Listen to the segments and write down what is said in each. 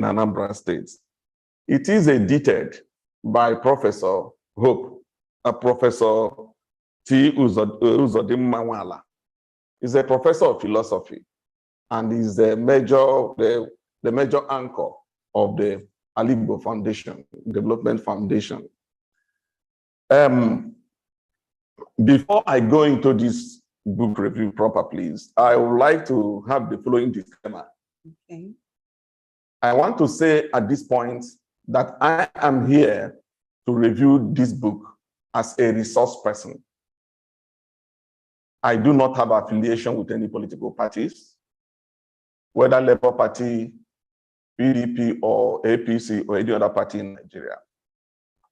in Anambra State. It is edited by Professor Hope, Professor T. Uzodimma Nwala. He's a professor of philosophy and is the major anchor of the Aligbo Foundation, Development Foundation. Before I go into this book review proper, please, I would like to have the following disclaimer. Okay. I want to say at this point that I am here to review this book as a resource person. I do not have affiliation with any political parties, whether Labour Party, PDP, or APC, or any other party in Nigeria.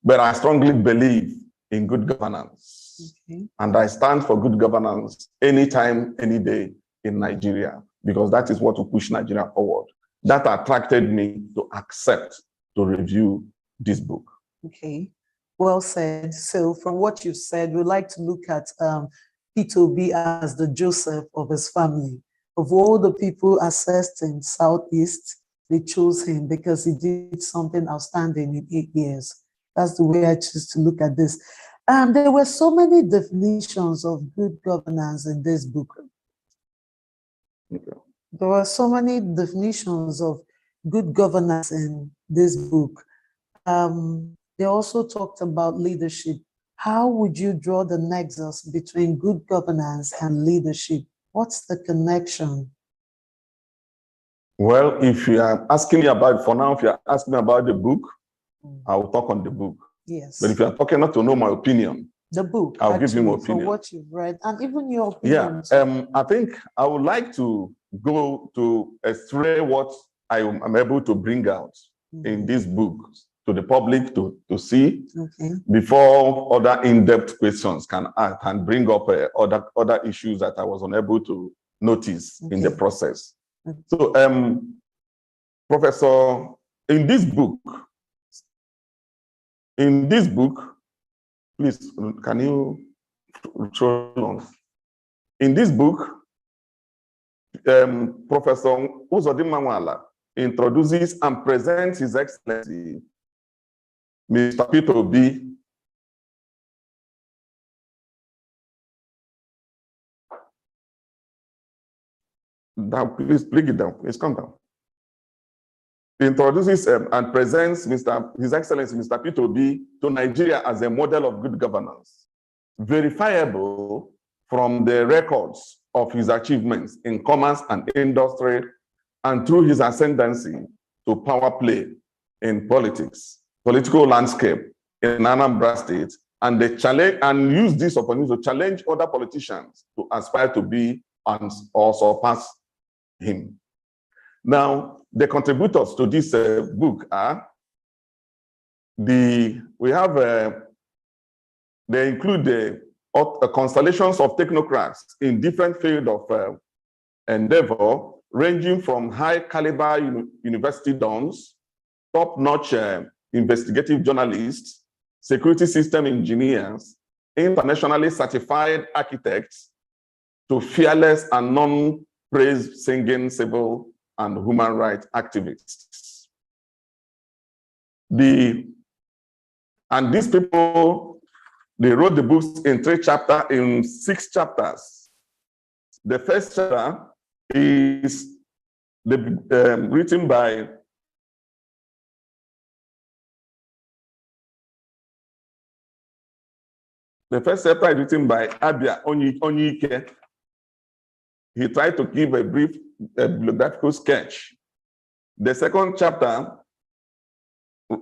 But I strongly believe in good governance. Okay. And I stand for good governance anytime, any day in Nigeria, because that is what will push Nigeria forward. That attracted me to accept to review this book. Okay, well said. So from what you said, we'd like to look at Peter Obi as the Joseph of his family. Of all the people assessed in Southeast, they chose him because he did something outstanding in 8 years. That's the way I choose to look at this. There were so many definitions of good governance in this book. Okay. There were so many definitions of good governance in this book. They also talked about leadership. How would you draw the nexus between good governance and leadership? What's the connection? Well, if you are asking me about, for now, if you are asking me about the book, I will talk on the book. Yes. But if you are talking not to know my opinion, the book, I'll give you my opinion. For what you've read, and even your opinion. Yeah, I think I would like to go to explain what I am able to bring out in this book to the public to see, before other in-depth questions can bring up other issues that I was unable to notice in the process. So, Professor, in this book, please, can you show on? In this book, Professor Uzodimma Nwala introduces and presents His Excellency, Mr. Peter Obi, down, please bring it down, please come down. He introduces and presents His Excellency, Mr. Peter Obi, to Nigeria as a model of good governance, verifiable from the records of his achievements in commerce and industry, and through his ascendancy to power play in political landscape in Anambra State, and they challenge and use this opportunity to challenge other politicians to aspire to be or surpass him. Now, the contributors to this book are they include the constellations of technocrats in different fields of endeavor, ranging from high caliber university dons, top-notch investigative journalists, security system engineers, internationally certified architects, to fearless and non-praise singing civil and human rights activists. And these people, they wrote the books in 6 chapters. The first chapter is written by Abia Onyike. He tried to give a brief bibliographical sketch. The second chapter,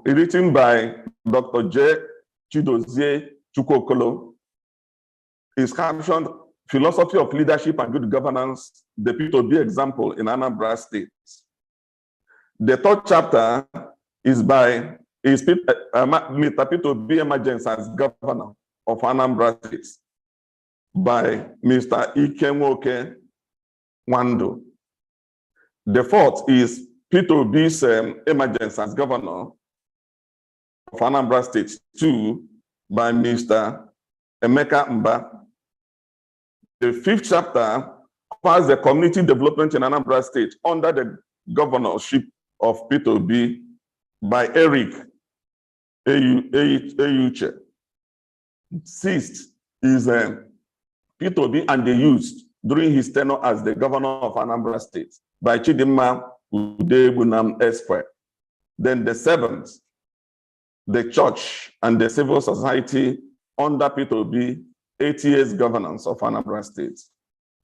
written by Dr. J. Chidozie Chukwokolo, is captioned Philosophy of Leadership and Good Governance, the Peter Obi Example in Anambra State. The third chapter is by Mr. Peter Obi Emergence as Governor of Anambra State by Mr. Ikenwoke Wando. The fourth is Peter Obi's emergence as governor of Anambra State 2 by Mr. Emeka Mba. The fifth chapter covers the community development in Anambra State under the governorship of P2B by Eric Eyuche. Sixth is P2B and the Youth during his tenure as the governor of Anambra State by Chidinma Udebunam Esquire. Then the seventh, the church and the civil society under P2B, 8 years governance of Anambra State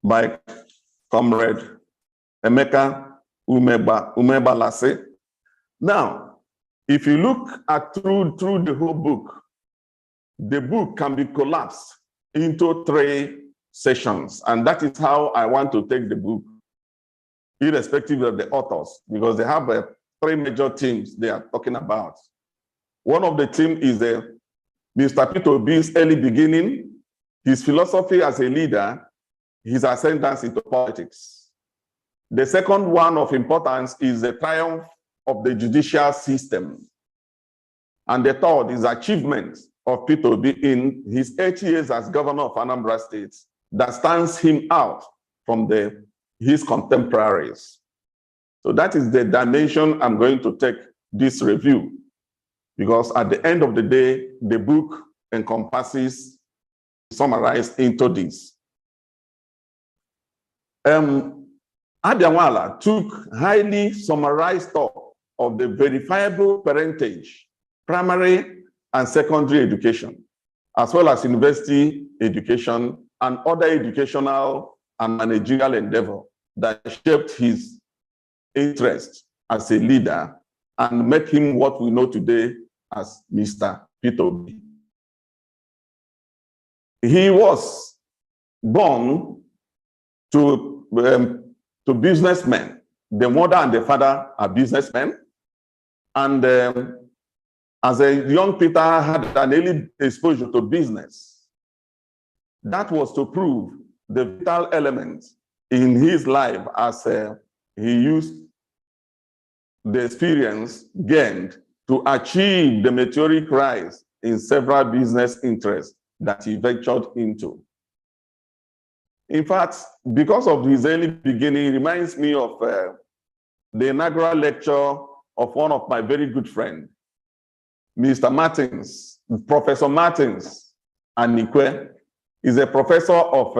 by Comrade Emeka Umebalase. Now, if you look at through the whole book, the book can be collapsed into 3 sessions, and that is how I want to take the book, irrespective of the authors, because they have 3 major themes they are talking about. One of the themes is Mr. P2B's early beginning, his philosophy as a leader, his ascendance into politics. The second one of importance is the triumph of the judicial system. And the third is achievement of P2B in his 8 years as governor of Anambra State that stands him out from his contemporaries. So that is the dimension I'm going to take this review, because at the end of the day, the book encompasses, summarized into this. Abia-Nwala took highly summarized stock of the verifiable parentage, primary and secondary education, as well as university education and other educational and managerial endeavor that shaped his interest as a leader and make him what we know today as Mr. P2B. He was born to businessmen. The mother and the father are businessmen. And as a young Peter had an early exposure to business. That was to prove the vital element in his life as he used the experience gained to achieve the meteoric rise in several business interests that he ventured into. In fact, because of his early beginning, it reminds me of the inaugural lecture of one of my very good friends, Mr. Martins, Professor Martins Anikwe, is a professor of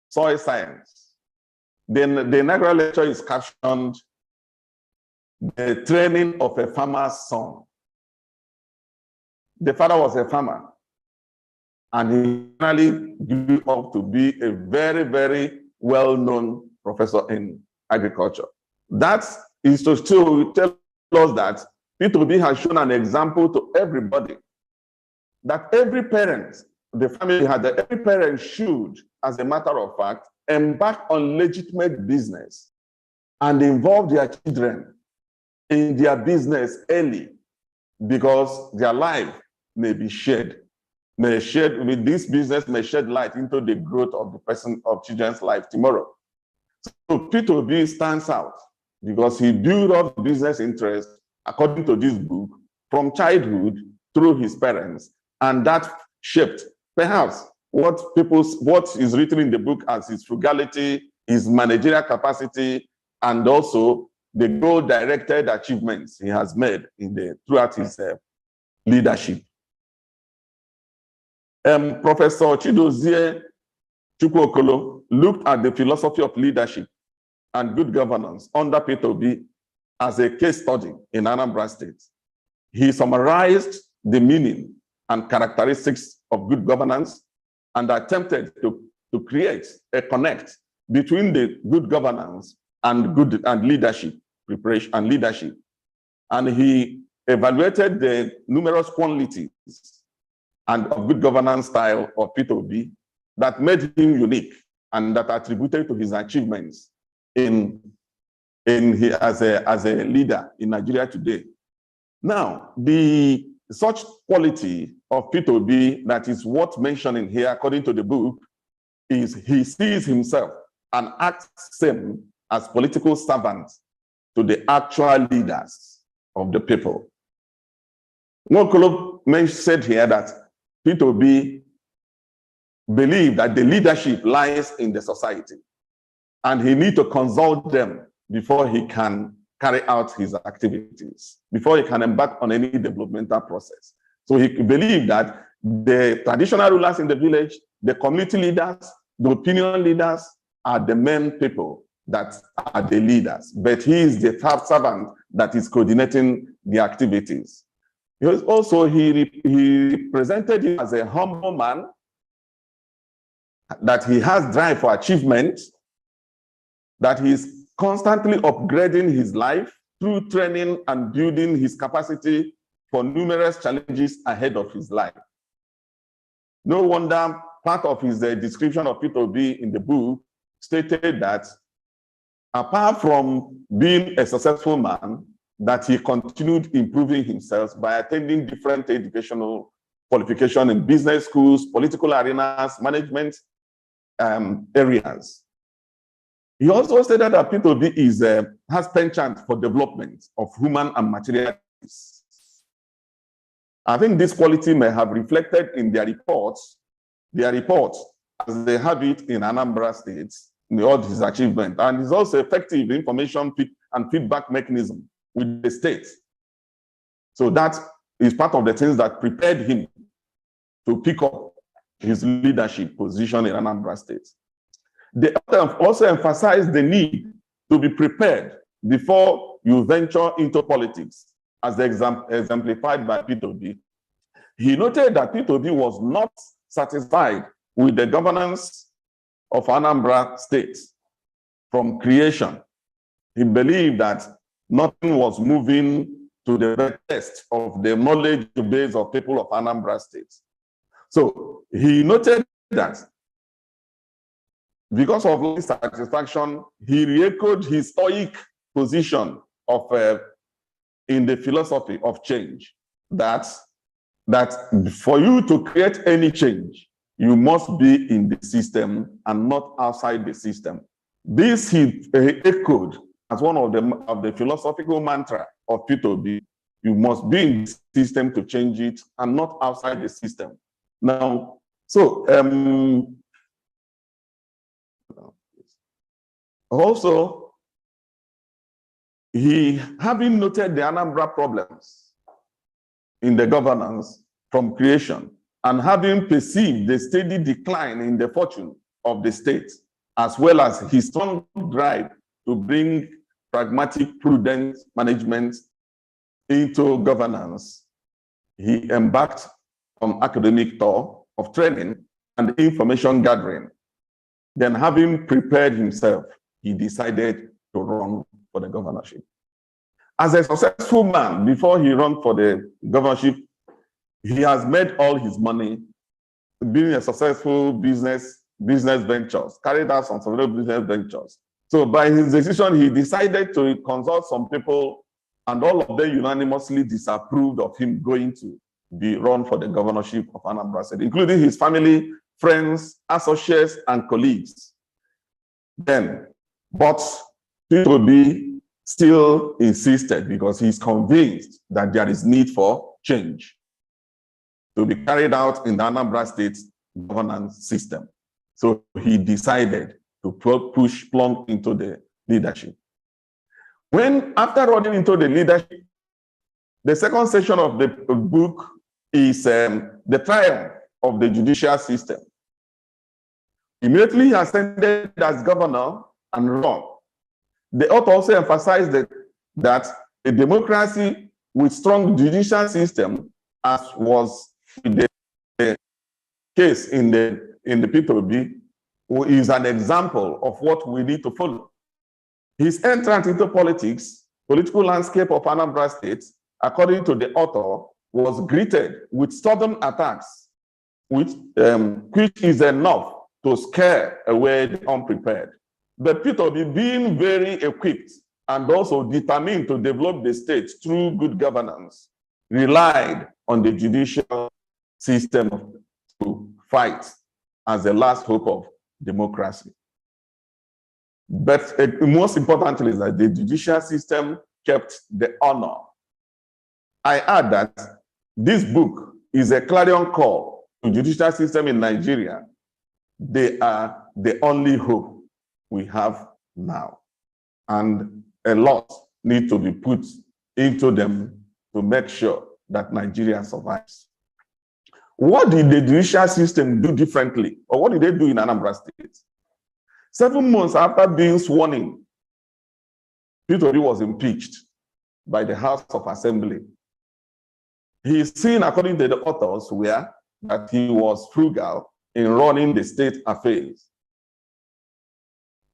soil science. Then the inaugural lecture is captioned, "The Training of a Farmer's Son." The father was a farmer, and he finally grew up to be a very, very well-known professor in agriculture. That is to still tell us that P2B has shown an example to everybody, that every parent, the family had, that every parent should, as a matter of fact, embark on legitimate business and involve their children in their business early, because their life may be shared. With this business may shed light into the growth of of children's life tomorrow. So P2B stands out because he built up business interest, according to this book, from childhood through his parents, and that shaped perhaps what is written in the book as his frugality, his managerial capacity, and also the goal-directed achievements he has made throughout his leadership. Professor Chidozie Chukwokolo looked at the philosophy of leadership and good governance under P2B as a case study in Anambra State. He summarized the meaning and characteristics of good governance and attempted to create a connect between the good governance and leadership preparation and leadership. And he evaluated the numerous qualities and of good governance style of P2B that made him unique and that attributed to his achievements as a leader in Nigeria today. Now, such quality of P2B that is worth mentioning here, according to the book, is he sees himself and acts same as political servants to the actual leaders of the people. Nwokolo said here that P2B believed that the leadership lies in the society, and he needs to consult them before he can carry out his activities, before he can embark on any developmental process. So he believed that the traditional rulers in the village, the community leaders, the opinion leaders are the main people that are the leaders, but he is the third servant that is coordinating the activities. He presented him as a humble man, that he has drive for achievement, that he is constantly upgrading his life through training and building his capacity for numerous challenges ahead of his life. No wonder part of his description of Peter Obi in the book stated that apart from being a successful man, that he continued improving himself by attending different educational qualifications in business schools, political arenas, management areas. He also stated that Peter Obi has penchant for development of human and material things. I think this quality may have reflected in their reports as they have it in Anambra State, in all his achievement, and is also effective information and feedback mechanism with the state. So that is part of the things that prepared him to pick up his leadership position in Anambra State. They also emphasized the need to be prepared before you venture into politics, as exemplified by Peter Obi. He noted that Peter Obi was not satisfied with the governance of Anambra State from creation. He believed that nothing was moving to the best of the knowledge base of people of Anambra State. So he noted that because of his satisfaction, he re-echoed his stoic position of in the philosophy of change, that for you to create any change, you must be in the system and not outside the system. This he echoed as one of the philosophical mantra of Peter Obi. You must be in the system to change it and not outside the system. Now, so also, having noted the Anambra problems in the governance from creation, and having perceived the steady decline in the fortune of the state, as well as his strong drive to bring pragmatic, prudent management into governance, he embarked on academic tour of training and information gathering. Then, having prepared himself, he decided to run for the governorship. As a successful man, before he ran for the governorship, he has made all his money being a successful business ventures, carried out some several business ventures. So by his decision, he decided to consult some people, and all of them unanimously disapproved of him going to be run for the governorship of Anambra State, including his family, friends, associates, and colleagues. But Peter Obi still insisted, because he's convinced that there is need for change to be carried out in the Anambra State governance system. So he decided to plunge into the leadership. After running into the leadership, the second section of the book is the triumph of the judicial system. Immediately he ascended as governor and run. The author also emphasized that a democracy with strong judicial system, as was the case in the Peter Obi, is an example of what we need to follow. His entrance into political landscape of Anambra State, according to the author, was greeted with stubborn attacks, which is enough to scare away the unprepared. But Peter Obi, being very equipped and also determined to develop the state through good governance, relied on the judicial system to fight as the last hope of democracy. But most importantly is that the judicial system kept the honor. I add that this book is a clarion call to the judicial system in Nigeria. They are the only hope we have now. And a lot need to be put into them to make sure that Nigeria survives. What did the judicial system do differently? Or what did they do in Anambra State? 7 months after being sworn in, Peter Obi was impeached by the House of Assembly. He is seen, according to the authors, that he was frugal in running the state affairs,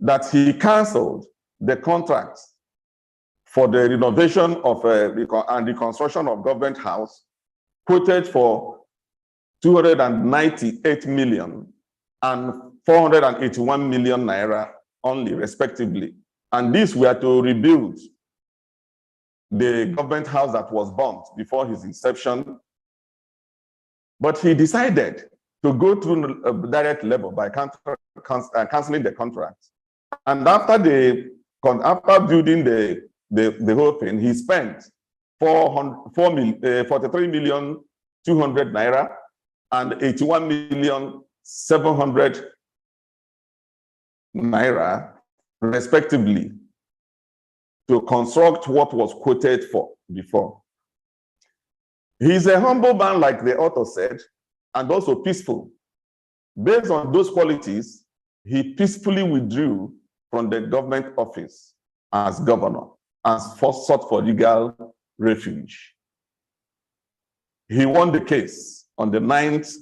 that he canceled the contracts for the renovation of and the construction of government house, quoted for 298 million and 481 million naira only, respectively. And these were to rebuild the government house that was burnt before his inception. But he decided to go through a direct level by canceling the contract. And after building the whole thing, he spent 43 million 200 naira and 81 million 700 naira, respectively, to construct what was quoted for before. He's a humble man, like the author said, and also peaceful. Based on those qualities, he peacefully withdrew from the government office as governor and sought for legal refuge. He won the case on the 9th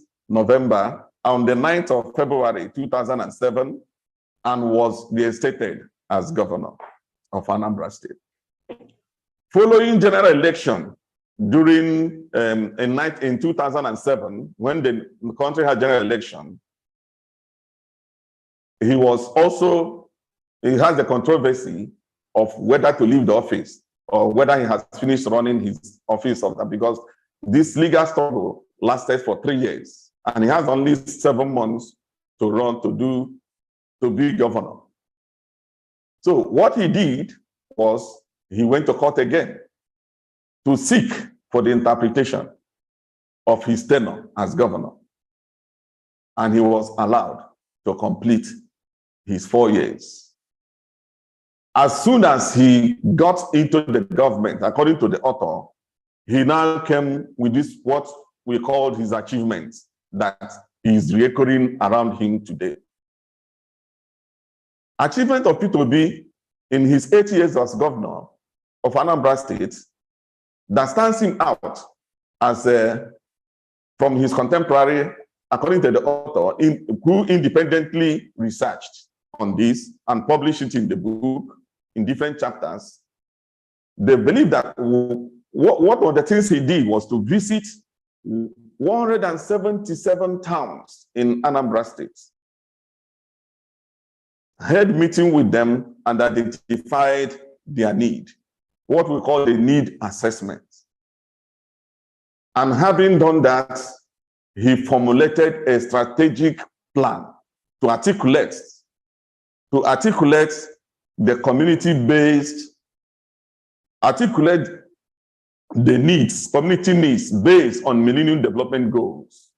of February 2007 and was reinstated as governor of Anambra State. Following general election in 2007, when the country had general election, he has the controversy of whether to leave the office or whether he has finished running his office, because this legal struggle lasted for 3 years, and he has only 7 months to run to be governor. So what he did was he went to court again to seek for the interpretation of his tenure as governor. And he was allowed to complete his 4 years. As soon as he got into the government, according to the author, he now came with this, what we call his achievements, that is recurring around him today. Achievement of Peter Obi in his 8 years as governor of Anambra State that stands him out as from his contemporary, according to the author, who independently researched on this and published it in the book in different chapters. They believe that what were the things he did was to visit 177 towns in Anambra State, had meeting with them and identified their need, what we call the need assessment. And having done that, he formulated a strategic plan to articulate the community-based, articulate the needs, community needs based on Millennium Development Goals,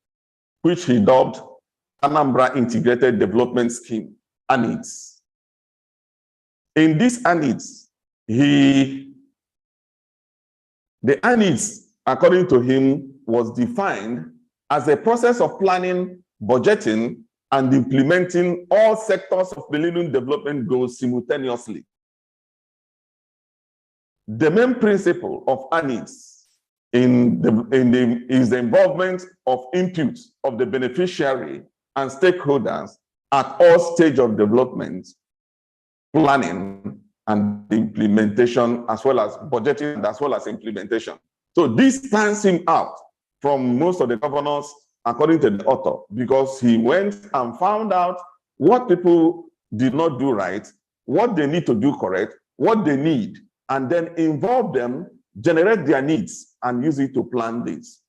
which he dubbed Anambra Integrated Development Scheme, ANIDS. In this ANIDS, the ANIDS, according to him, was defined as a process of planning, budgeting, and implementing all sectors of Millennium Development Goals simultaneously. The main principle of ANIDS is the involvement of input of the beneficiary and stakeholders at all stages of development, planning, and implementation, as well as budgeting, as well as implementation. So this stands him out from most of the governors, according to the author, because he went and found out what people did not do right, what they need to do correct, what they need, and then involve them, generate their needs, and use it to plan this.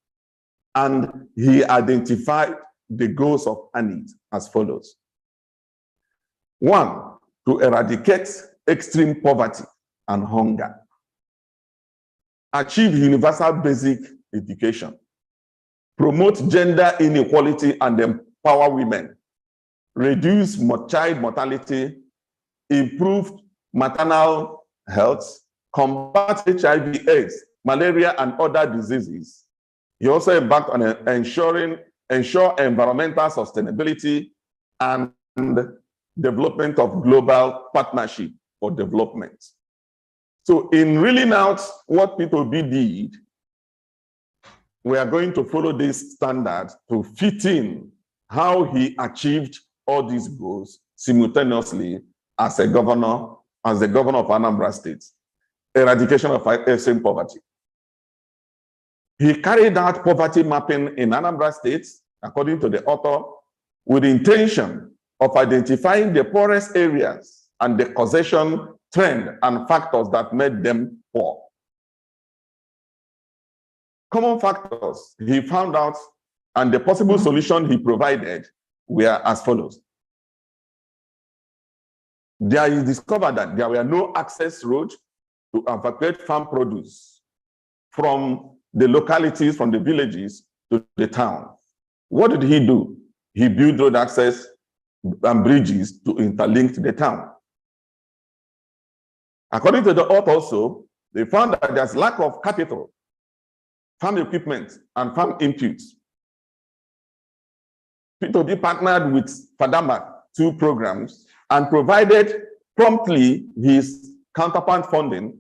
And he identified the goals of ANID as follows. 1, to eradicate extreme poverty and hunger. Achieve universal basic education. Promote gender inequality and empower women. Reduce child mortality. Improve maternal health. combat HIV/AIDS, malaria, and other diseases. He also embarked on ensure environmental sustainability and development of global partnership for development. So in reeling out what P2B did, we are going to follow this standard to fit in how he achieved all these goals simultaneously as the governor of Anambra State. Eradication of extreme poverty. He carried out poverty mapping in Anambra State, according to the author, with the intention of identifying the poorest areas and the causation trend and factors that made them poor. Common factors he found out and the possible solution he provided were as follows. There he discovered that there were no access roads to evacuate farm produce from the localities, from the villages to the town. What did he do? He built road access and bridges to interlink the town. According to the author also, they found that there's lack of capital, farm equipment, and farm inputs. P2B partnered with FADAMA 2 programs and provided promptly his counterpart funding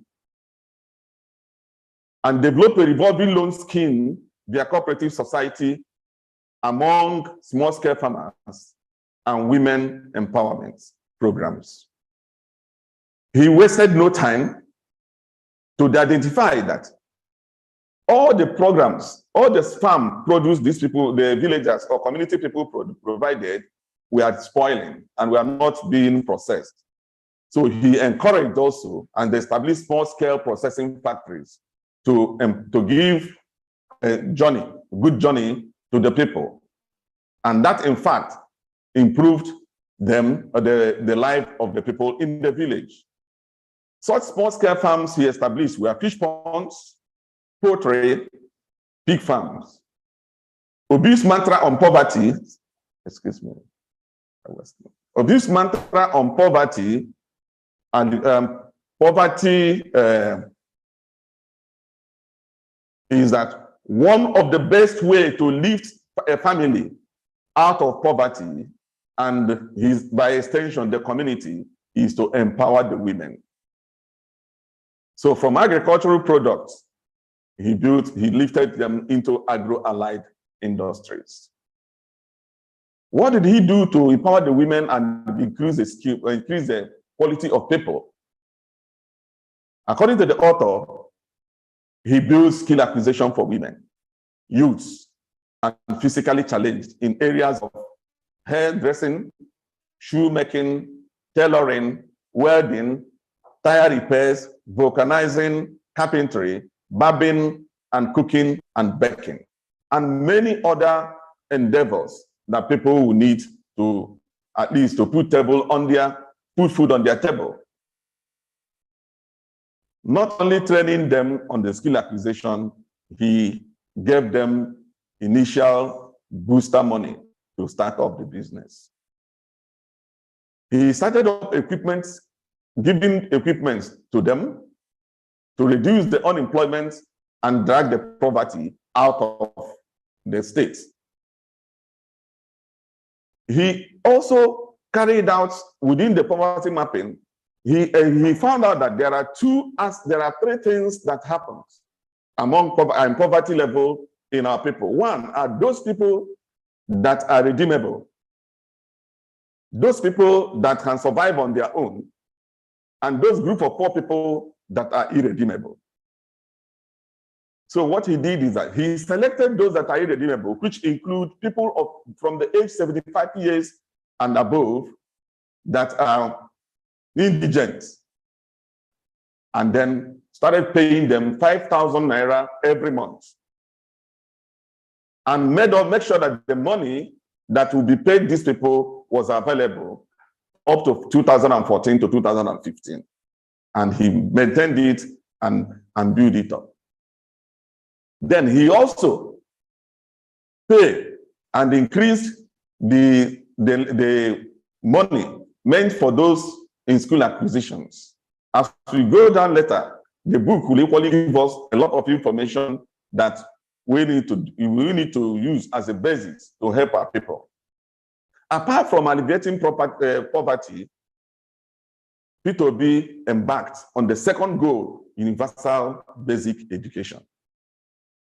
and developed a revolving loan scheme via cooperative society among small-scale farmers and women empowerment programs. He wasted no time to identify that all the programs, all the farm produce these people, the villagers or community people provided, were spoiling and were not being processed. So he encouraged also and established small-scale processing factories to give a good journey to the people. And that, in fact, improved them, the life of the people in the village. Such small-scale farms he established were fish ponds, poultry, pig farms. Obi's mantra on poverty, excuse me, Obi's mantra on poverty and poverty is that one of the best way to lift a family out of poverty and by extension the community is to empower the women. So from agricultural products, he lifted them into agro-allied industries. What did he do to empower the women and increase the quality of people? According to the author, he built skill acquisition for women, youths, and physically challenged in areas of hairdressing, shoemaking, tailoring, welding, tire repairs, vulcanizing, carpentry, barbing, and cooking and baking, and many other endeavors that people will need to at least to put food on their table. Not only training them on the skill acquisition, he gave them initial booster money to start up the business. He started up giving equipment to them to reduce the unemployment and drag the poverty out of the state. He also carried out within the poverty mapping, he found out that there are three things that happen among poverty level in our people. One are those people that are redeemable, those people that can survive on their own, and those group of poor people that are irredeemable. So what he did is that he selected those that are irredeemable, which include people from the age 75 years and above that are indigent, and then started paying them 5,000 naira every month, and make sure that the money that will be paid these people was available up to 2014 to 2015. And he maintained it and built it up. Then he also paid and increased the money meant for those in school acquisitions. As we go down later, the book will equally give us a lot of information that we need to use as a basis to help our people. Apart from alleviating poverty, Peter Obi embarked on the second goal, universal basic education.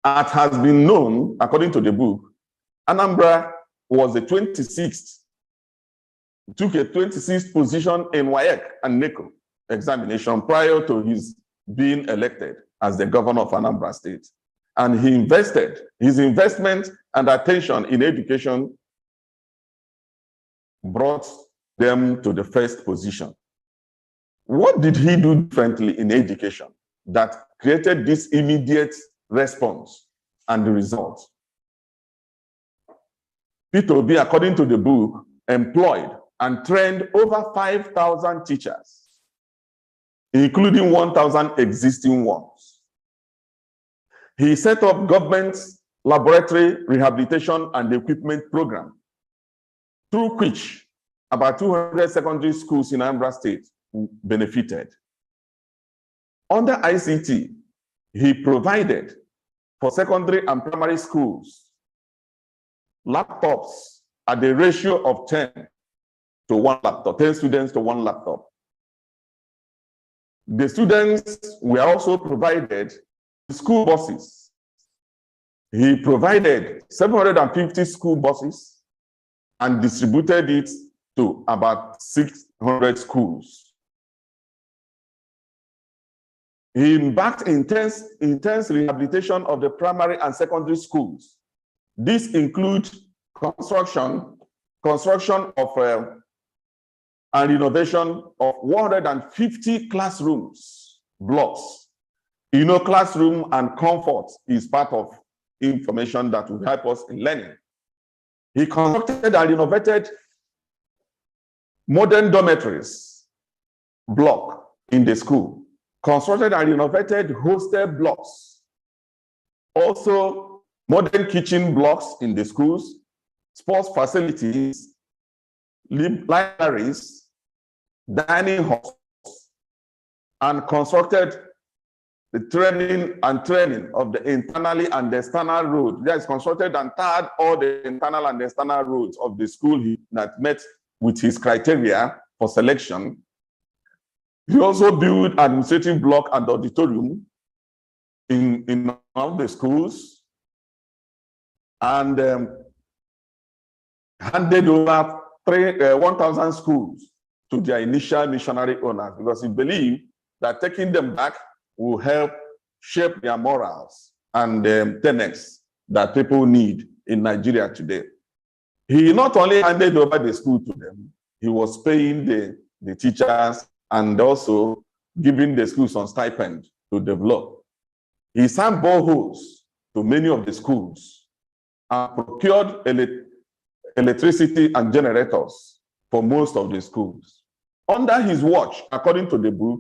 As has been known, according to the book, Anambra was the 26th, took a 26th position in WAEC and NECO examination prior to his being elected as the governor of Anambra State. And his investment and attention in education brought them to the first position. What did he do differently in education that created this immediate response and the result? Peter Obi, according to the book, employed and trained over 5,000 teachers, including 1,000 existing ones. He set up government's laboratory rehabilitation and equipment program, through which about 200 secondary schools in Anambra State benefited. Under ICT, he provided for secondary and primary schools laptops at the ratio of 10 to 1 laptop, 10 students to 1 laptop. The students were also provided school buses. He provided 750 school buses and distributed it to about 600 schools. He embarked in intense rehabilitation of the primary and secondary schools. This includes construction of and renovation of 150 classrooms blocks. You know, classroom and comfort is part of information that will help us in learning. He constructed and renovated modern dormitories block in the school, constructed and renovated hostel blocks, also modern kitchen blocks in the schools, sports facilities, libraries, dining halls, and constructed the training of the internally and external road. He has constructed and tarred all the internal and external roads of the school that met with his criteria for selection. He also built administrative block and auditorium in all the schools, and handed over 1,000 schools to their initial missionary owners, because he believed that taking them back will help shape their morals and tenets that people need in Nigeria today. He not only handed over the school to them, he was paying the teachers and also giving the schools some stipend to develop. He sank boreholes to many of the schools and procured electricity and generators for most of the schools. Under his watch, according to the book,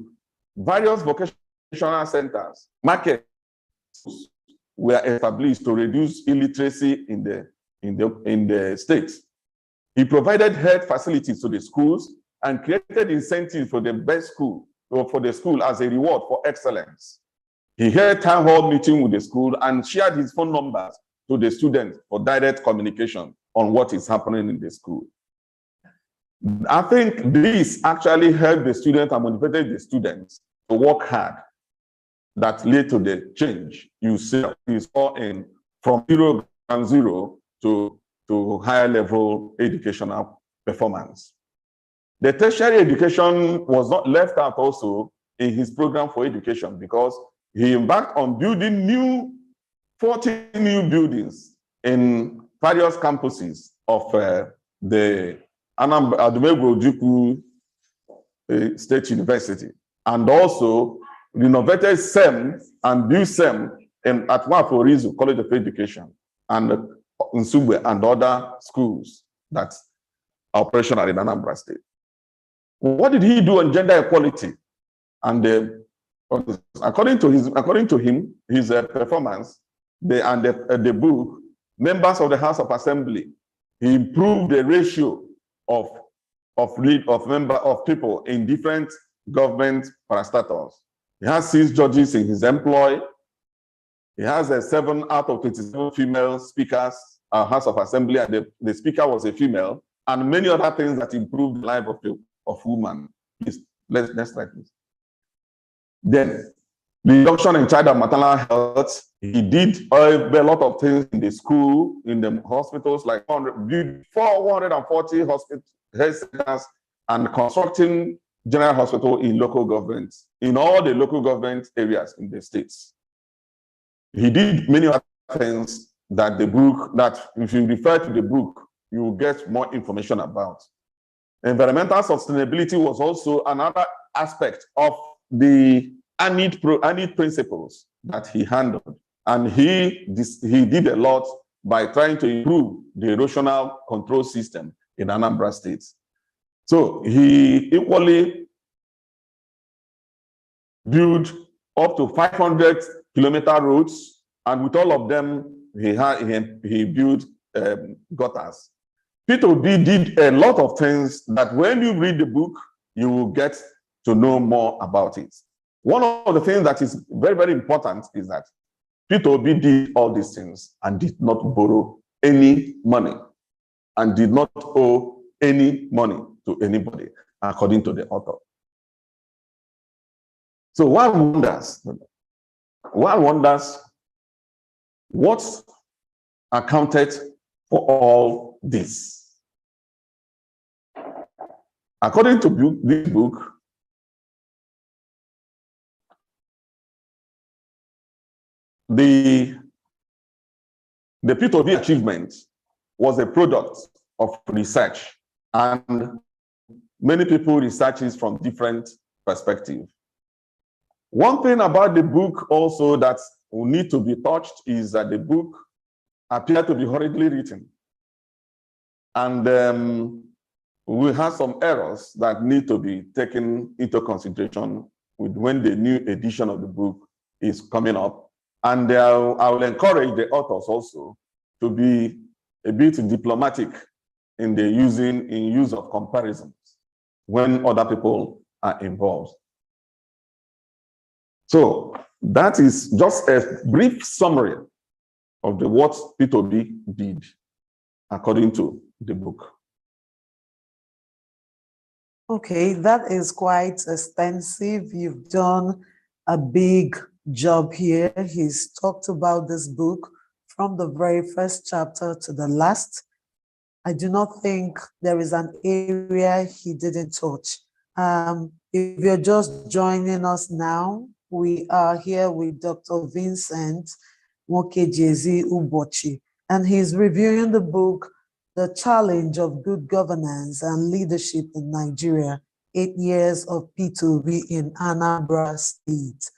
various vocational centers, markets were established to reduce illiteracy in the states. He provided health facilities to the schools and created incentives for the best school, or for the school as a reward for excellence. He held town hall meetings with the school and shared his phone numbers to the students for direct communication on what is happening in the school. I think this actually helped the students and motivated the students to work hard. That led to the change you saw from 0 to higher level educational performance. The tertiary education was not left out also in his program for education, because he embarked on building 40 new buildings in various campuses of the Adumegwu Ojukwu State University, and also renovated SEM and built SEM at Nwafọ College of Education, and Nsugbe and other schools that are operational in Anambra State. What did he do on gender equality? And according to him, his performance, the book, members of the House of Assembly, he improved the ratio of people in different government parastatals He has 6 judges in his employ. He has 7 out of 27 female speakers, House of Assembly, and the speaker was a female, and many other things that improved the life of women. Please, next slide, please. Then, the reduction in child and maternal health. He did a lot of things in the school, in the hospitals, like 440 hospital health centers, and constructing general hospital in local governments, in all the local government areas in the states. He did many other things that the book, that if you refer to the book, you will get more information about. Environmental sustainability was also another aspect of the ANID principles that he handled. And he did a lot by trying to improve the erosional control system in Anambra State. So he equally built up to 500-kilometer roads, and with all of them, he built gutters. Peter Obi did a lot of things that when you read the book, you will get to know more about it. One of the things that is very, very important is that Peter Obi did all these things and did not borrow any money and did not owe any money to anybody, according to the author. So one wonders what accounted for all this. According to this book, the P2B achievement was a product of research, and many people research it from different perspectives. One thing about the book also that will need to be touched is that the book appeared to be hurriedly written. And we have some errors that need to be taken into consideration when the new edition of the book is coming up. And I will encourage the authors also to be a bit diplomatic in the use of comparisons when other people are involved. So that is just a brief summary of what P2B did according to the book. Okay, that is quite extensive. You've done a big job here. He's talked about this book from the very first chapter to the last. I do not think there is an area he didn't touch. If you're just joining us now, we are here with Dr. Vincent Nwokejezi Ubochi, and he's reviewing the book, The Challenge of Good Governance and Leadership in Nigeria, 8 Years of P2B in Anambra State.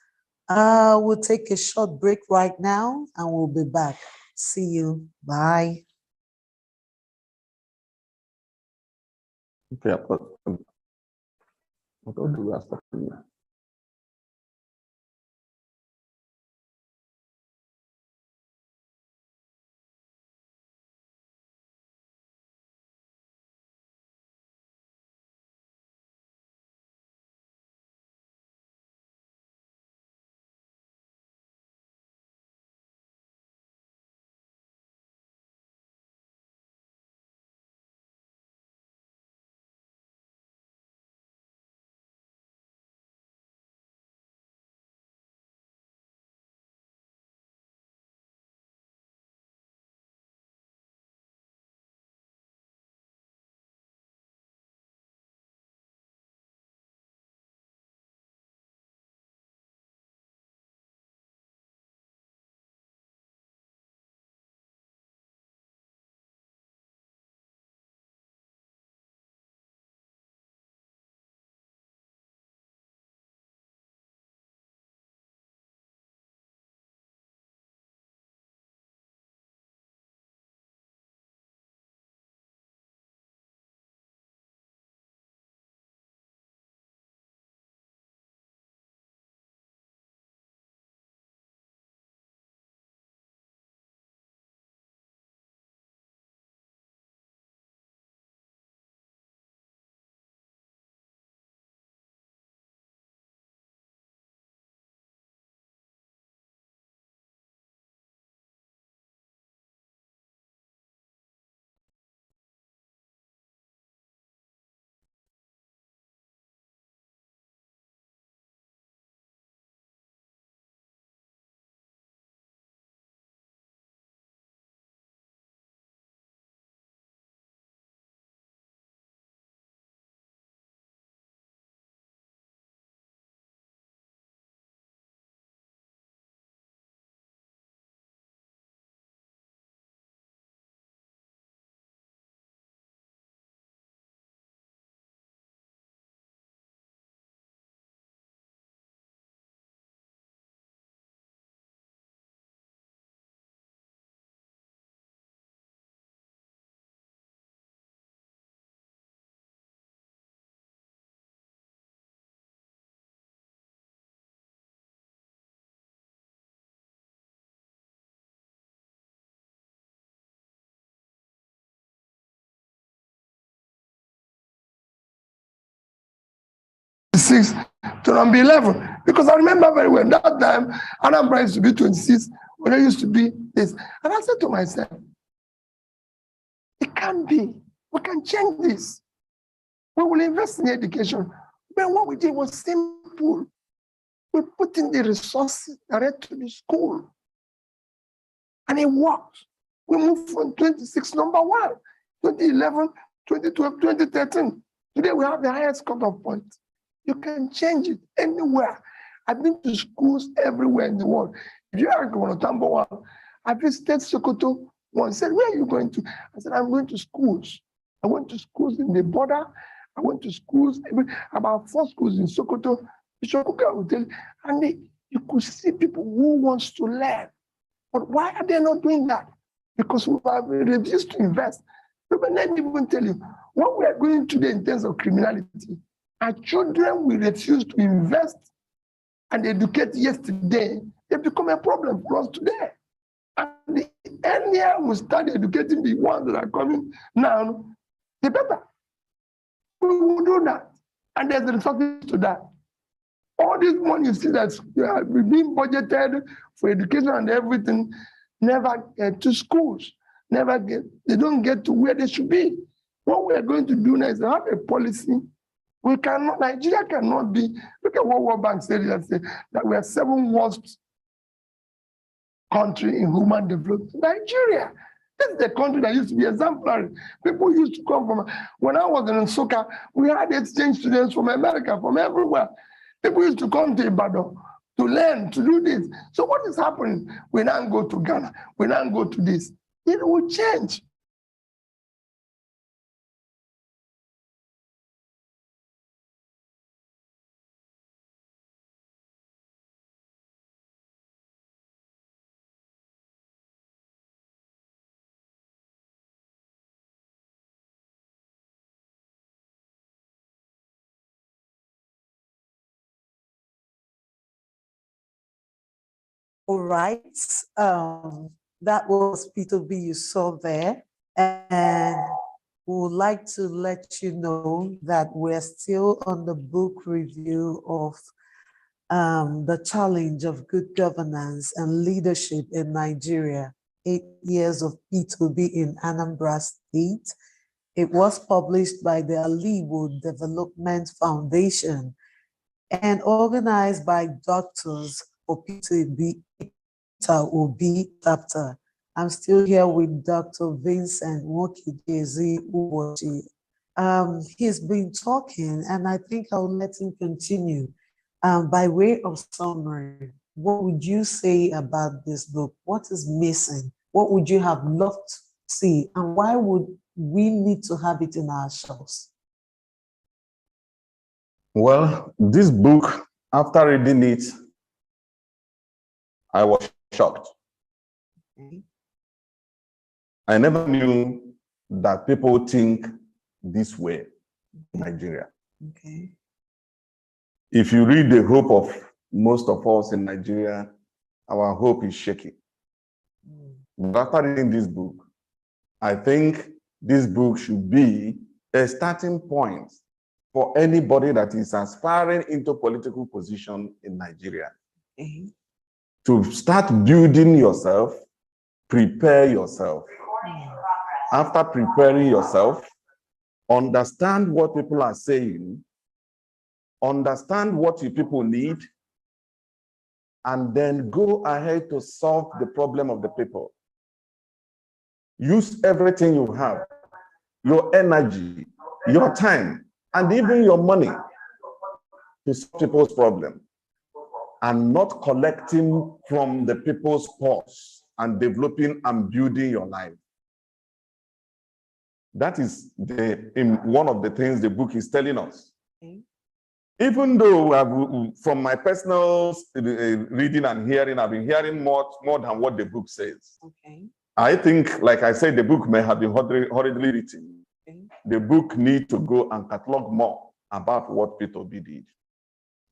We'll take a short break right now and we'll be back. See you. Bye. Okay, what do you ask? 26 to number 11. Because I remember very well, that time, Anambra used to be 26, when it used to be this. And I said to myself, it can't be. We can change this. We will invest in education. But what we did was simple. We put in the resources direct to the school. And it worked. We moved from 26, number 1, 2011, 2012, 2013. Today we have the highest cutoff point. You can change it anywhere. I've been to schools everywhere in the world. If you ask one number 1, I visited Sokoto once. Said, where are you going to? I said, I'm going to schools. I went to schools in the border. I went to schools, about 4 schools in Sokoto, and you could see people who wants to learn. But why are they not doing that? Because we have refused to invest. But let me even tell you, what we are going today in terms of criminality, our children will refuse to invest and educate yesterday. They become a problem for us today. And the earlier we start educating the ones that are coming now, the better. We will do that. And there's resources to that. All this money you see that's being budgeted for education and everything never get to schools, they don't get to where they should be. What we are going to do now is have a policy. Nigeria cannot be, look at what World Bank said yesterday, that we are 7th worst country in human development. Nigeria. This is the country that used to be exemplary. People used to come from, when I was in Nsukka, we had exchange students from America, from everywhere. People used to come to Ibadan to learn, to do this. So what is happening? We now go to Ghana, we now go to this. It will change. All right. That was Peter B. you saw there. And we would like to let you know that we're still on the book review of The Challenge of Good Governance and Leadership in Nigeria, 8 years of P2B in Anambra State. It was published by the Aliwo Development Foundation and organized by doctors for P2B chapter. I'm still here with Dr. Vincent Nwokijezi Uwoji. He's been talking, and I think I'll let him continue. By way of summary, what would you say about this book? What is missing? What would you have loved to see? And why would we need to have it in our shelves? Well, this book, after reading it, I was shocked. Okay. I never knew that people think this way in Nigeria. Okay. If you read the hope of most of us in Nigeria, our hope is shaky. But after reading this book, I think this book should be a starting point for anybody that is aspiring into political position in Nigeria. Okay. To start building yourself, prepare yourself. After preparing yourself, understand what people are saying, understand what your people need, and then go ahead to solve the problem of the people. Use everything you have, your energy, your time, and even your money to solve people's problem, and not collecting from the people's purse and developing and building your life. That is one of the things the book is telling us. Okay. Even though from my personal reading and hearing, I've been hearing more than what the book says. Okay. I think, like I said, the book may have been hurriedly written. Okay. The book needs to go and catalog more about what P2B did.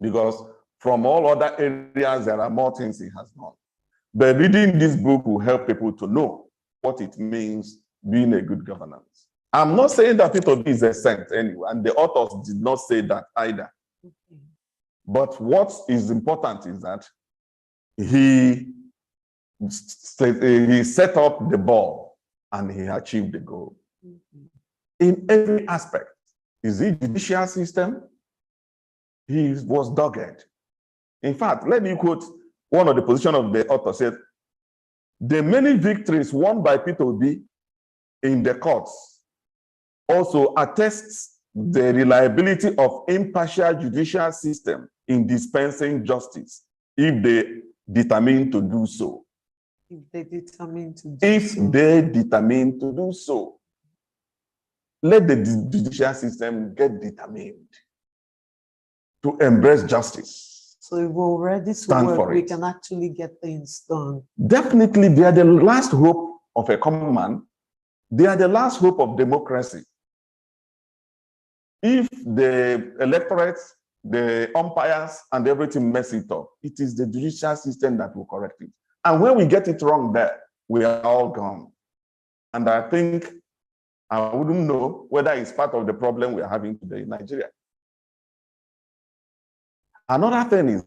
Because from all other areas, there are more things he has done. But reading this book will help people to know what it means being a good governance. I'm not saying that P2B is a saint anyway, and the authors did not say that either. Okay. But what is important is that he set up the ball and he achieved the goal. In every aspect. Is it judicial system? He was dogged. In fact, let me quote one of the positions of the author said, the many victories won by Peter Obi in the courts also attests the reliability of impartial judicial system in dispensing justice if they determine to do so. If they determine to do If so. they determine to do so. Let the judicial system get determined to embrace justice. So if we're ready to Stand work, for we it. can actually get things done. Definitely, they are the last hope of a common man. They are the last hope of democracy. If the electorate, the umpires, and everything mess it up, it is the judicial system that will correct it. And when we get it wrong there, we are all gone. And I think I wouldn't know whether it's part of the problem we are having today in Nigeria. Another thing is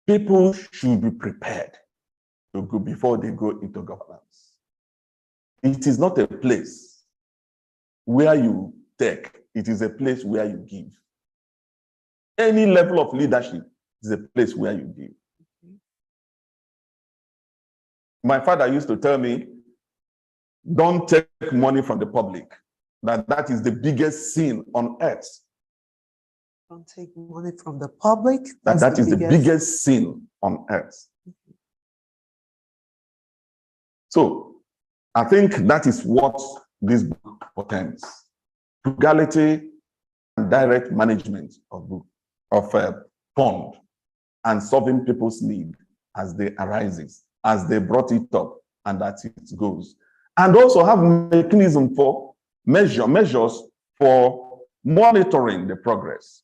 people should be prepared to go before they go into governance. It is not a place where you take, it is a place where you give. Any level of leadership is a place where you give. My father used to tell me, don't take money from the public. That is the biggest sin on earth. Don't take money from the public. That is the biggest sin on earth. So I think that is what this book portends. Frugality and direct management of fund and solving people's need as they arises, as they brought it up, and that it goes. And also have mechanism for measures for monitoring the progress.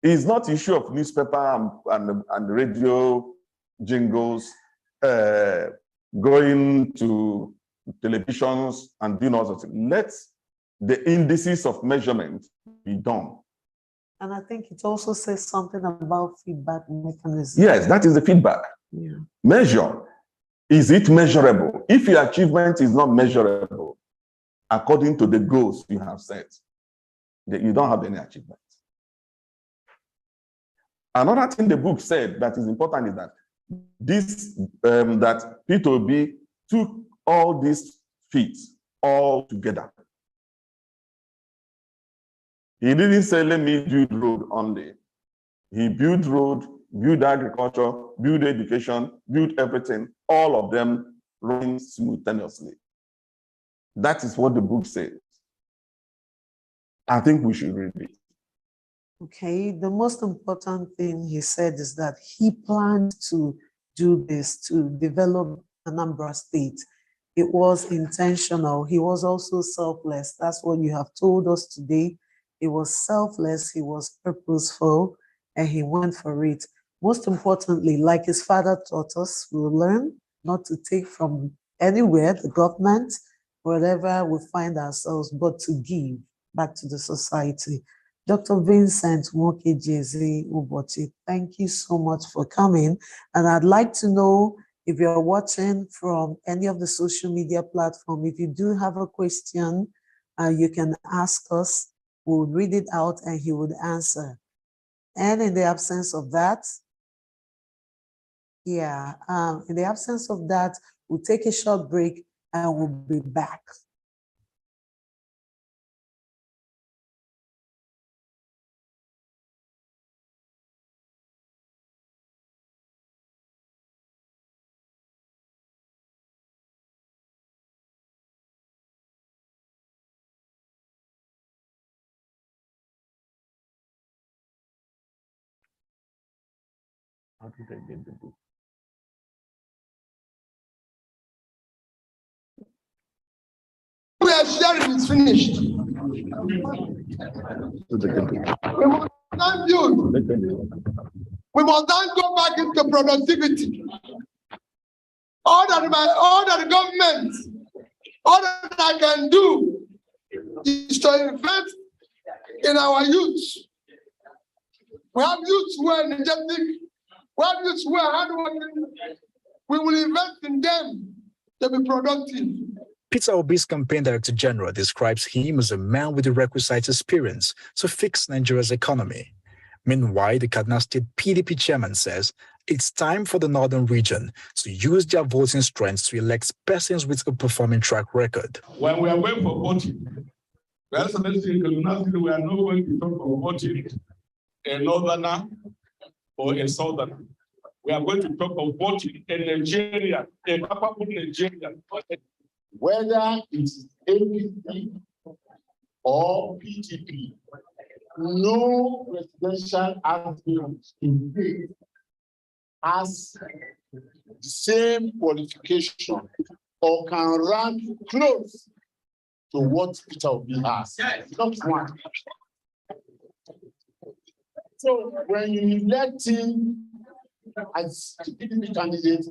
It's not issue of newspaper and radio jingles, going to televisions and doing all sorts of things. Let the indices of measurement be done. And I think it also says something about feedback mechanism. Yes, that is the feedback. Yeah. Measure. Is it measurable? If your achievement is not measurable, according to the goals you have set, then you don't have any achievement. Another thing the book said that is important is that that Peter Obi took all these feats all together. He didn't say, let me build road only. He built road, built agriculture, built education, built everything, all of them running simultaneously. That is what the book says. I think we should read it. Okay, the most important thing he said is that he planned to do this, to develop Anambra State. It was intentional. He was also selfless. That's what you have told us today. He was selfless, he was purposeful, and he went for it. Most importantly, like his father taught us, we'll learn not to take from anywhere, the government, wherever we find ourselves, but to give back to the society. Dr. Vincent Nwokejeze Ubochi, thank you so much for coming. And I'd like to know if you're watching from any of the social media platforms, if you do have a question, you can ask us. We'll read it out and he would answer. And in the absence of that, in the absence of that, we'll take a short break and we'll be back. How did I get the book? We are sharing is finished. We must not build. We must not go back into productivity. All that the government, all that I can do, is to invest in our youth. We have youths who are energetic. We have youths who are hardworking. We will invest in them to be productive. Peter Obi's campaign director general describes him as a man with the requisite experience to fix Nigeria's economy. Meanwhile, the Kaduna State PDP chairman says it's time for the northern region to use their voting strength to elect persons with a performing track record. When we are going for voting, we are not going to talk about voting a northerner or a southerner. We are going to talk about voting in Nigeria, a capable Nigerian. Whether it's APC or PTP, no presidential aspirant in faith has the same qualification or can rank close to what Peter Obi has. Not one. So when you elect him as the PDP candidate,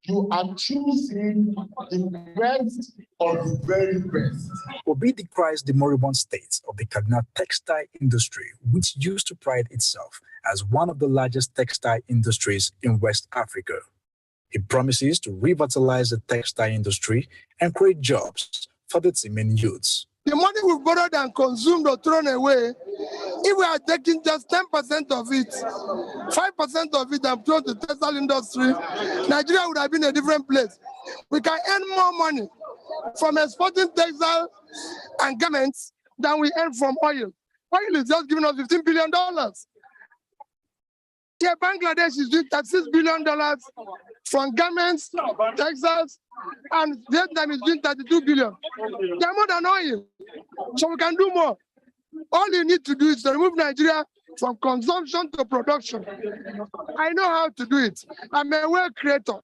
you are choosing the best of the very best. Obi decries the moribund state of the Kaduna textile industry, which used to pride itself as one of the largest textile industries in West Africa. He promises to revitalize the textile industry and create jobs for the Timin youths. The money we've borrowed and consumed or thrown away, if we are taking just 10% of it, 5% of it and thrown to the textile industry, Nigeria would have been a different place. We can earn more money from exporting textile and garments than we earn from oil. Oil is just giving us $15 billion. Here, Bangladesh is doing $36 billion from garments, textiles, and Vietnam is doing $32 billion. They are more than oil, so we can do more. All you need to do is to remove Nigeria from consumption to production. I know how to do it. I'm a wealth creator.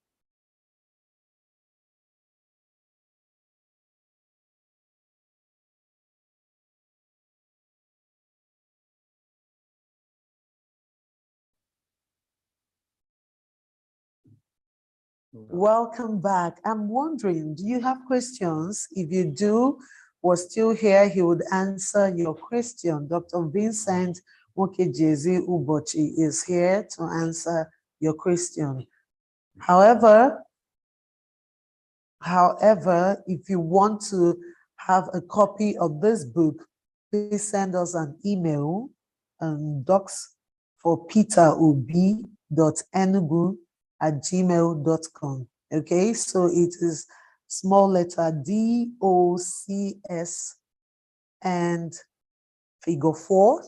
Welcome back. I'm wondering, do you have questions? If you do, we're still here. He would answer your question. Dr. Vincent Mokejezi Ubochi is here to answer your question. However, if you want to have a copy of this book, please send us an email docs@gmail.com. Okay, so it is small letter DOCS and figure 4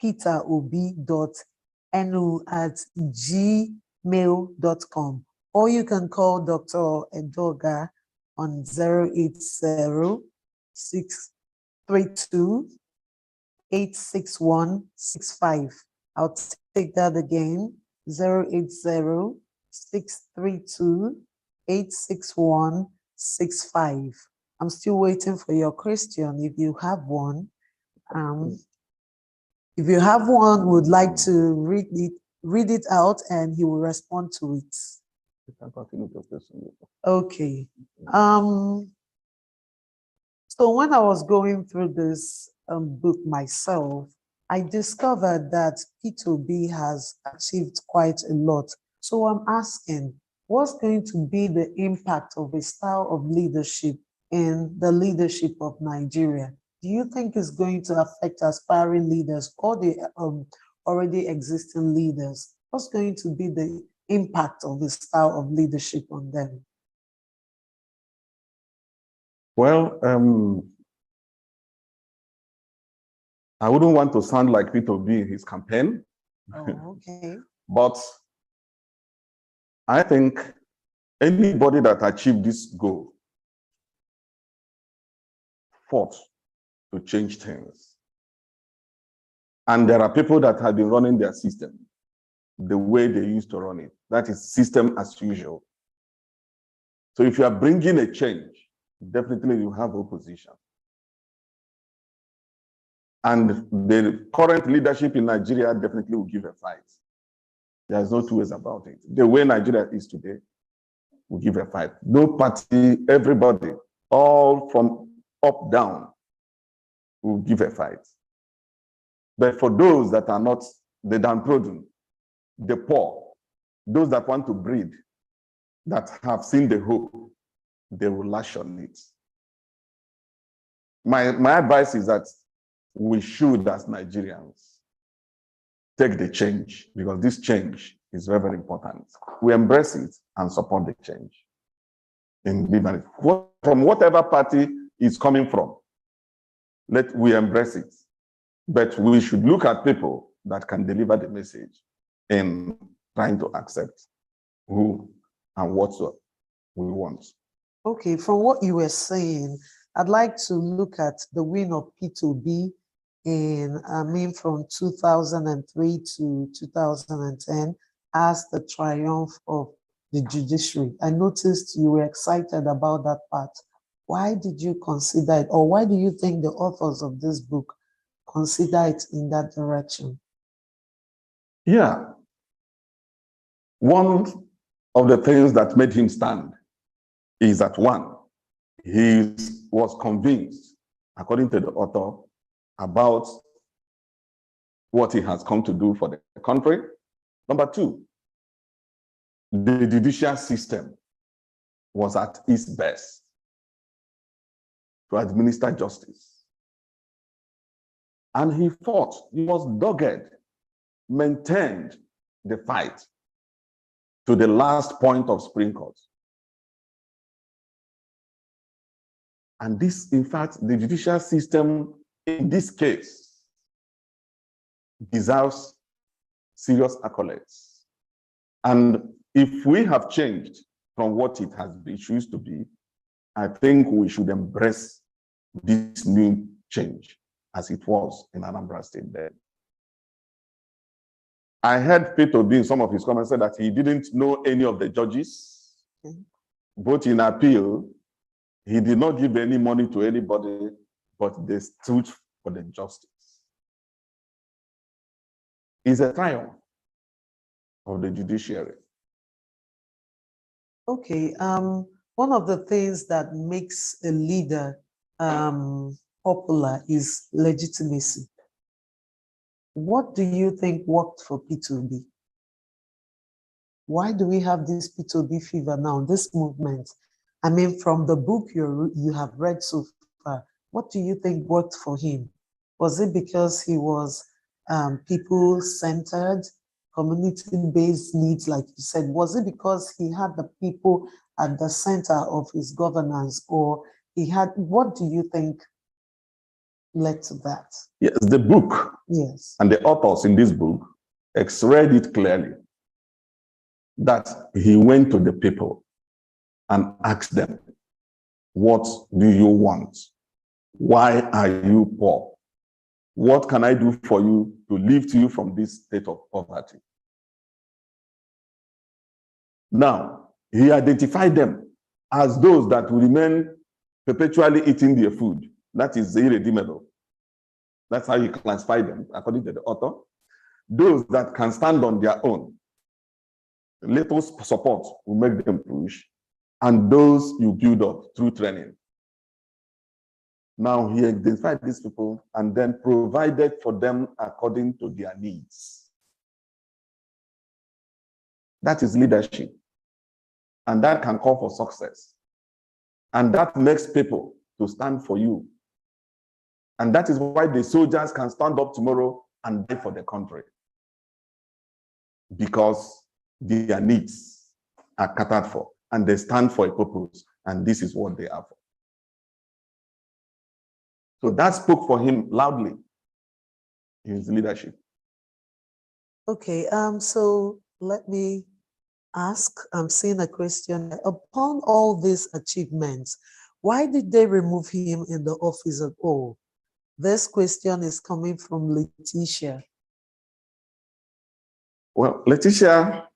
peterobi.nu@gmail.com, or you can call Dr. Edoga on 080-632-86165. I'll take that again, 080-632-86165. I'm still waiting for your question if you have one. If you have one, would like to read it out and he will respond to it. Okay. So when I was going through this book myself, I discovered that Peter Obi has achieved quite a lot. So I'm asking, what's going to be the impact of a style of leadership in the leadership of Nigeria? Do you think it's going to affect aspiring leaders or the already existing leaders? What's going to be the impact of the style of leadership on them? Well, I wouldn't want to sound like Peter Obi in his campaign. Oh, okay. But I think anybody that achieved this goal fought to change things. And there are people that have been running their system the way they used to run it. That is system as usual. So if you are bringing a change, definitely you have opposition. And the current leadership in Nigeria definitely will give a fight. There's no two ways about it. The way Nigeria is today will give a fight. No party, everybody, all from up down will give a fight. But for those that are not the downtrodden, the poor, those that want to breed, that have seen the hope, they will lash on it. My advice is that we should, as Nigerians, take the change, because this change is very, very important. We embrace it and support the change. From whatever party it's coming from, we embrace it. But we should look at people that can deliver the message in trying to accept who and what we want. Okay, from what you were saying, I'd like to look at the win of P2B from 2003 to 2010 as the triumph of the judiciary. I noticed you were excited about that part. Why did you consider it, or why do you think the authors of this book consider it in that direction? Yeah. One of the things that made him stand is that, one, he was convinced, according to the author, about what he has come to do for the country. Number two, the judicial system was at its best to administer justice. And he fought, he was dogged, maintained the fight to the last point of Supreme Court. And this, in fact, the judicial system in this case deserves serious accolades. And if we have changed from what it used to be, I think we should embrace this new change as it was in Anambra State then. I heard Peter Obi in some of his comments said that he didn't know any of the judges, both in appeal. He did not give any money to anybody, but they stood for the justice. It's a triumph of the judiciary. Okay, one of the things that makes a leader popular is legitimacy. What do you think worked for P2B? Why do we have this P2B fever now, this movement? I mean, from the book you have read so far, what do you think worked for him? Was it because he was people-centered, community-based needs, like you said? Was it because he had the people at the center of his governance, or he had, what do you think led to that? Yes, the book, yes, and the authors in this book read it clearly that he went to the people and asked them, what do you want? Why are you poor? What can I do for you to lift you from this state of poverty? Now, he identified them as those that will remain perpetually eating their food. That is irredeemable. That's how you classify them, according to the author. Those that can stand on their own, little support will make them push, and those you build up through training. Now he identified these people and then provided for them according to their needs. That is leadership. And that can call for success. And that makes people to stand for you. And that is why the soldiers can stand up tomorrow and die for the country. Because their needs are catered for, and they stand for a purpose, and this is what they are for. So that spoke for him loudly, his leadership. Okay, so let me ask, I'm seeing a question. Upon all these achievements, why did they remove him in the office at all? This question is coming from Letitia. Well, Letitia,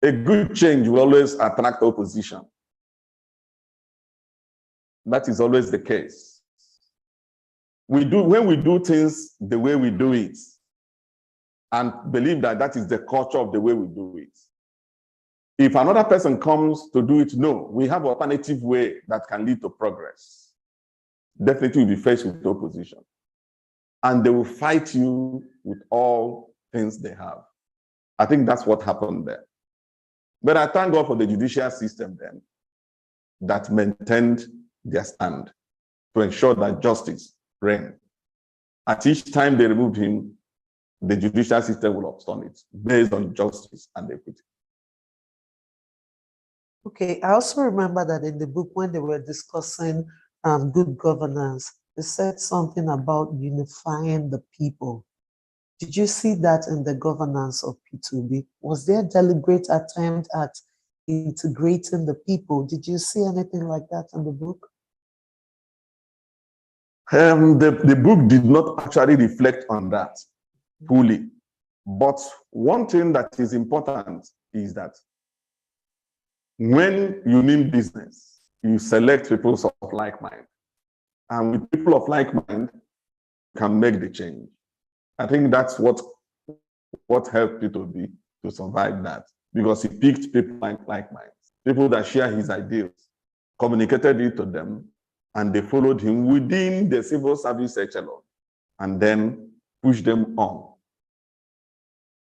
a good change will always attract opposition. That is always the case. When we do things the way we do it, and believe that that is the culture of the way we do it. If another person comes to do it, no, we have an alternative way that can lead to progress. Definitely we'll be faced with opposition. and they will fight you with all things they have. I think that's what happened there. But I thank God for the judicial system then that maintained their stand to ensure that justice reigned. At each time they removed him, the judicial system will upturn it based on justice and equity. Okay, I also remember that in the book when they were discussing good governance, they said something about unifying the people. Did you see that in the governance of P2B? Was there a deliberate attempt at integrating the people? Did you see anything like that in the book? The book did not actually reflect on that fully. But one thing that is important is that when you mean business, you select people of like mind. And with people of like mind, you can make the change. I think that's what helped P2B to survive that, because he picked people like minds, people that share his ideals, communicated it to them, and they followed him within the civil service echelon, and then pushed them on.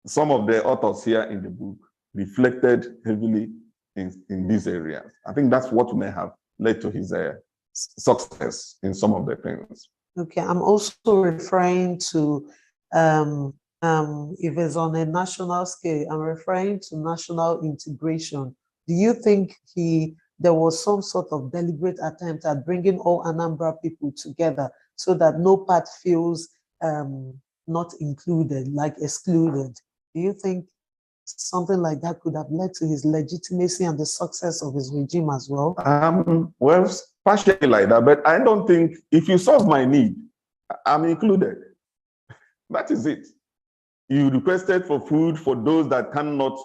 Some of the authors here in the book reflected heavily in these areas. I think that's what may have led to his success in some of the things. Okay, I'm also referring to, if it's on a national scale, I'm referring to national integration. Do you think there was some sort of deliberate attempt at bringing all Anambra people together so that no part feels not included, like excluded? Do you think something like that could have led to his legitimacy and the success of his regime as well? Well, partially like that, but I don't think if you solve my need, I'm included. That is it. You requested for food for those that cannot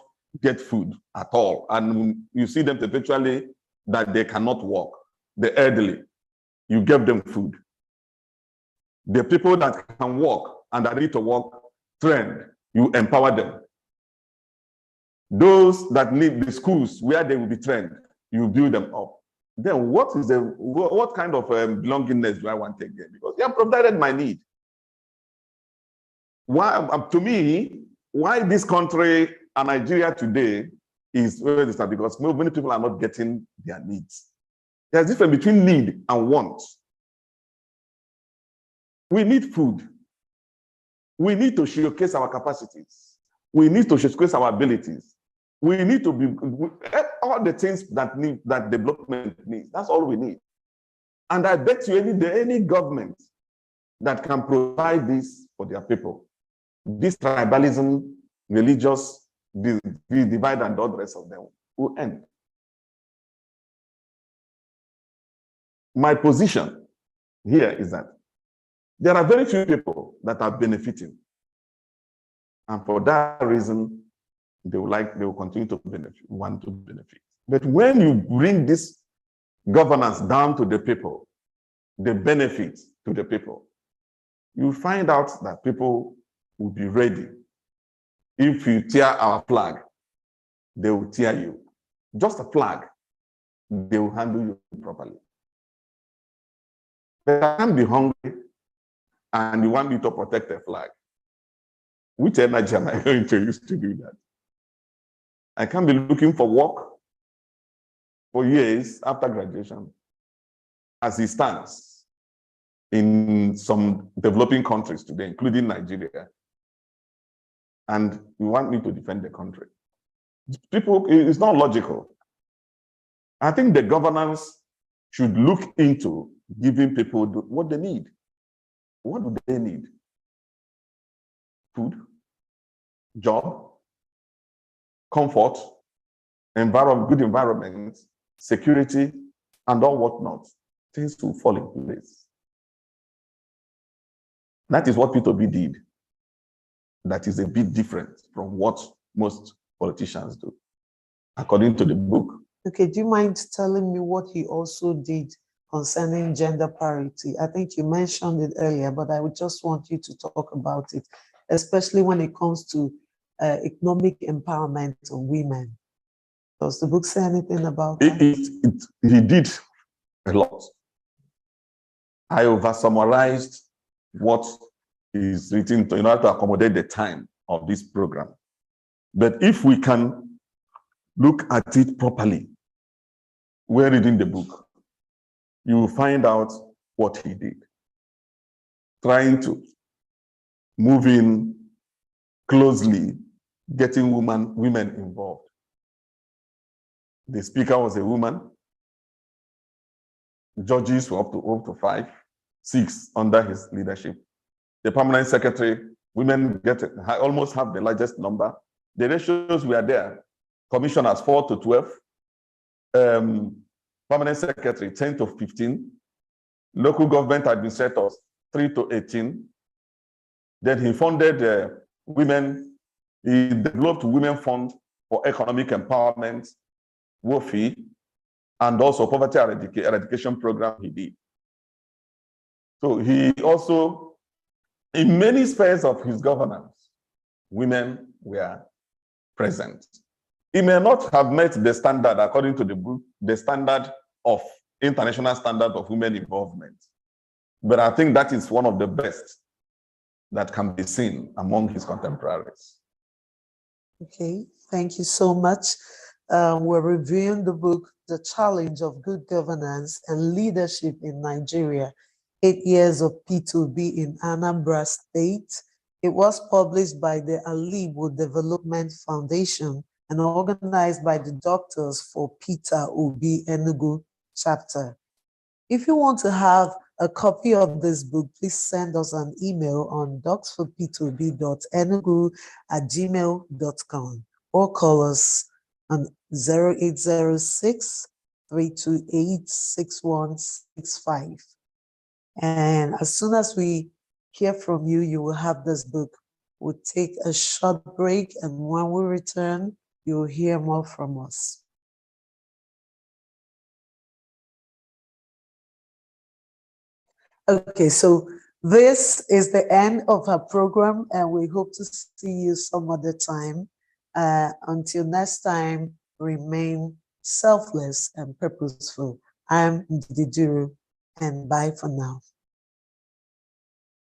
get food at all, and you see them eventually that they cannot walk, the elderly, you give them food. The people that can walk and are ready to walk, trained, you empower them. Those that need the schools where they will be trained, you build them up. Then what kind of belongingness do I want to get? Because you have provided my need. Why, to me, why this country and Nigeria today is where it is, because many people are not getting their needs. There's a difference between need and want. We need food. We need to showcase our capacities. We need to showcase our abilities. We need to be all the things that development needs. That's all we need. And I bet you any government that can provide this for their people, this tribalism, religious divide and all the rest of them will end. My position here is that there are very few people that are benefiting. And for that reason, they will continue to want to benefit. But when you bring this governance down to the people, the benefits to the people, you find out that people will be ready. If you tear our flag, they will tear you. Just a flag, they will handle you properly. But I can't be hungry and you want me to protect the flag. Which energy am I going to use to do that? I can't be looking for work for years after graduation, as it stands in some developing countries today, including Nigeria. And you want me to defend the country. People, it's not logical. I think the governance should look into giving people what they need. What do they need? Food, job, comfort, good environment, security, and all whatnot. Things will fall in place. That is what P2B did. That is a bit different from what most politicians do, according to the book. Okay, do you mind telling me what he also did concerning gender parity? I think you mentioned it earlier, but I would just want you to talk about it, especially when it comes to economic empowerment of women. Does the book say anything about that? He did a lot. I over-summarized what is written in order to accommodate the time of this program. But if we can look at it properly, we're reading the book, you will find out what he did. Trying to move in closely, getting women involved. The speaker was a woman. Judges were up to 5, 6 under his leadership. The permanent secretary, women almost have the largest number. The ratios were there. Commissioners 4 to 12. Permanent secretary 10 to 15. Local government administrators 3 to 18. Then he funded women. He developed Women Fund for Economic Empowerment, WOFI, and also poverty eradication program he did. So he also, in many spheres of his governance, women were present. He may not have met the standard, according to the book, the standard of international standard of women involvement. But I think that is one of the best that can be seen among his contemporaries. Okay, thank you so much. We're reviewing the book, The Challenge of Good Governance and Leadership in Nigeria, 8 Years of P2B in Anambra State. It was published by the Alibo Development Foundation and organized by the Doctors for Peter Obi Enugu chapter. If you want to have a copy of this book, please send us an email on docsforp2b.enugu@gmail.com or call us on 0806 328 6165. And as soon as we hear from you, you will have this book. We'll take a short break, and when we return, you will hear more from us. Okay, so this is the end of our program, and we hope to see you some other time. Until next time, remain selfless and purposeful. I'm Ndidi Duru, and bye for now.